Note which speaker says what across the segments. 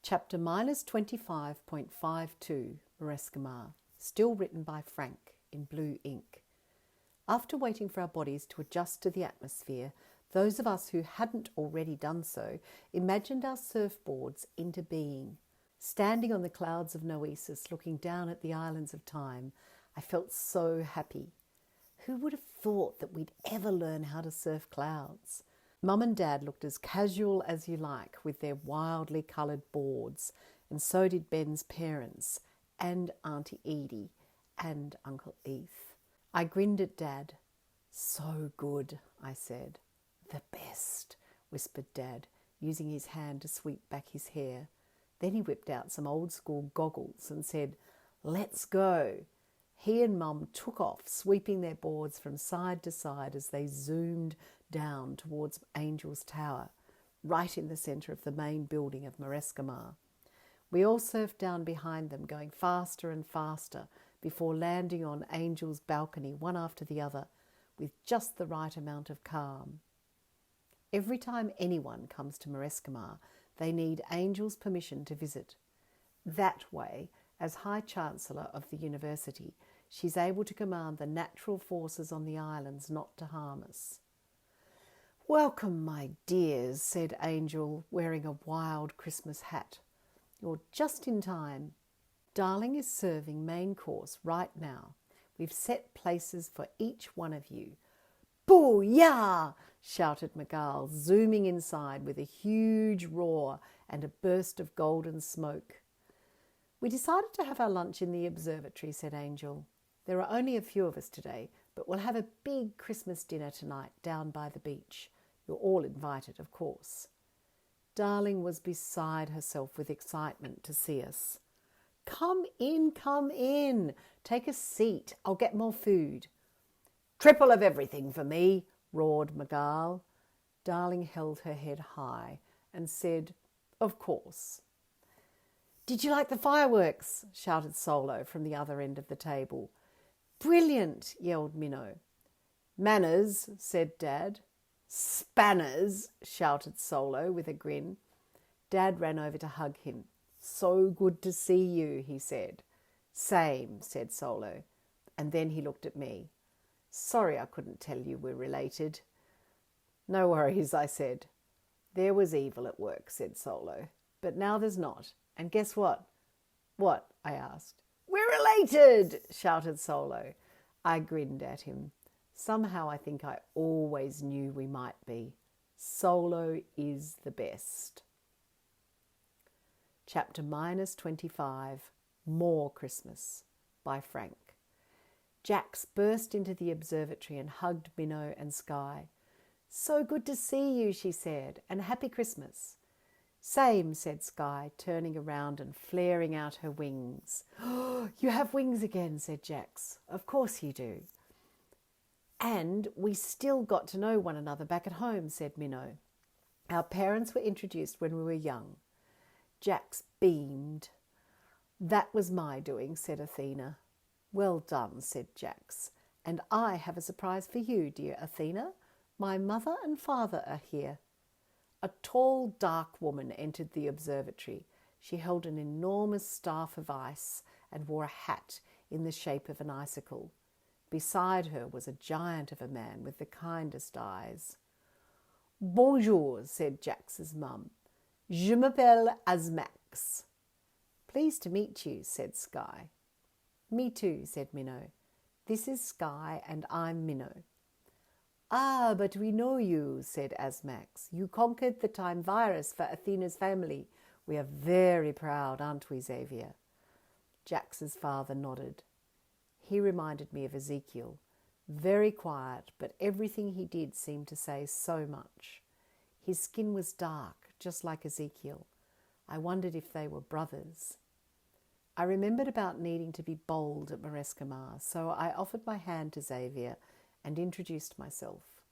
Speaker 1: Chapter -25.52, Marescimar, still written by Frank in blue ink. After waiting for our bodies to adjust to the atmosphere, those of us who hadn't already done so imagined our surfboards into being. Standing on the clouds of Noesis, looking down at the islands of time, I felt so happy. Who would have thought that we'd ever learn how to surf clouds? Mum and Dad looked as casual as you like with their wildly coloured boards, and so did Ben's parents, and Auntie Edie, and Uncle Eth. I grinned at Dad. "So good," I said. "The best," whispered Dad, using his hand to sweep back his hair. Then he whipped out some old-school goggles and said, "Let's go." He and Mum took off, sweeping their boards from side to side as they zoomed down towards Angel's Tower, right in the centre of the main building of Marescimar. We all surfed down behind them, going faster and faster, before landing on Angel's balcony, one after the other, with just the right amount of calm. Every time anyone comes to Marescimar, they need Angel's permission to visit. That way, as High Chancellor of the University, she's able to command the natural forces on the islands not to harm us. "Welcome, my dears," said Angel, wearing a wild Christmas hat. "You're just in time. Darling is serving main course right now. We've set places for each one of you." "Boo-yah!" shouted Miguel, zooming inside with a huge roar and a burst of golden smoke. "We decided to have our lunch in the observatory," said Angel. "There are only a few of us today, but we'll have a big Christmas dinner tonight down by the beach. You're all invited, of course." Darling was beside herself with excitement to see us. Come in, come in. Take a seat. I'll get more food." "Triple of everything for me," roared Miguel. Darling held her head high and said, "Of course." "Did you like the fireworks?" shouted Solo from the other end of the table. "Brilliant," yelled Minnow. "Manners," said Dad. "Spanners," shouted Solo with a grin. Dad ran over to hug him. "So good to see you," he said. "Same," said Solo. And then he looked at me. "Sorry I couldn't tell you we're related." "No worries," I said. "There was evil at work," said Solo. "But now there's not. And guess what?" "What?" I asked. "We're related," shouted Solo. I grinned at him. Somehow I think I always knew we might be. Solo is the best. Chapter -25, More Christmas, by Frank. Jax burst into the observatory and hugged Minnow and Sky. "So good to see you," she said, "and happy Christmas." "Same," said Sky, turning around and flaring out her wings. "Oh, you have wings again," said Jax. "Of course you do." "And we still got to know one another back at home," said Minnow. "Our parents were introduced when we were young." Jax beamed. "That was my doing," said Athena. "Well done," said Jax. "And I have a surprise for you, dear Athena. My mother and father are here." A tall, dark woman entered the observatory. She held an enormous staff of ice and wore a hat in the shape of an icicle. Beside her was a giant of a man with the kindest eyes. "Bonjour," said Jax's mum. "Je m'appelle Asmax." "Pleased to meet you," said Sky. "Me too," said Minnow. "This is Sky and I'm Minnow." "Ah, but we know you," said Asmax. "You conquered the time virus for Athena's family. We are very proud, aren't we, Xavier?" Jax's father nodded. He reminded me of Ezekiel. Very quiet, but everything he did seemed to say so much. His skin was dark, just like Ezekiel. I wondered if they were brothers. I remembered about needing to be bold at Marescimar, so I offered my hand to Xavier and introduced myself.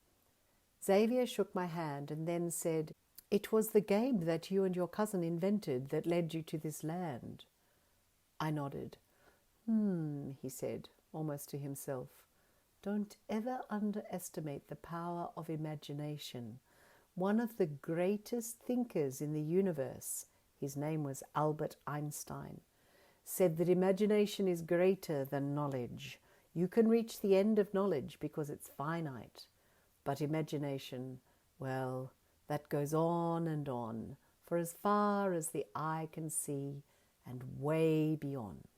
Speaker 1: Xavier shook my hand and then said, "It was the game that you and your cousin invented that led you to this land." I nodded. He said, almost to himself. "Don't ever underestimate the power of imagination. One of the greatest thinkers in the universe his name was Albert Einstein, said that imagination is greater than knowledge. You can reach the end of knowledge because it's finite. But imagination, well, that goes on for as far as the eye can see and way beyond.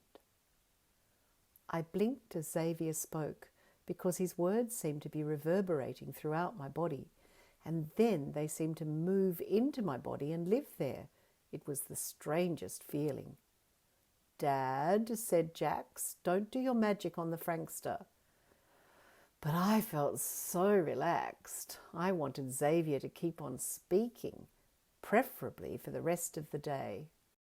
Speaker 1: I blinked as Xavier spoke because his words seemed to be reverberating throughout my body, and then they seemed to move into my body and live there. It was the strangest feeling. "Dad," said Jax, "don't do your magic on the Frankster." But I felt so relaxed. I wanted Xavier to keep on speaking, preferably for the rest of the day.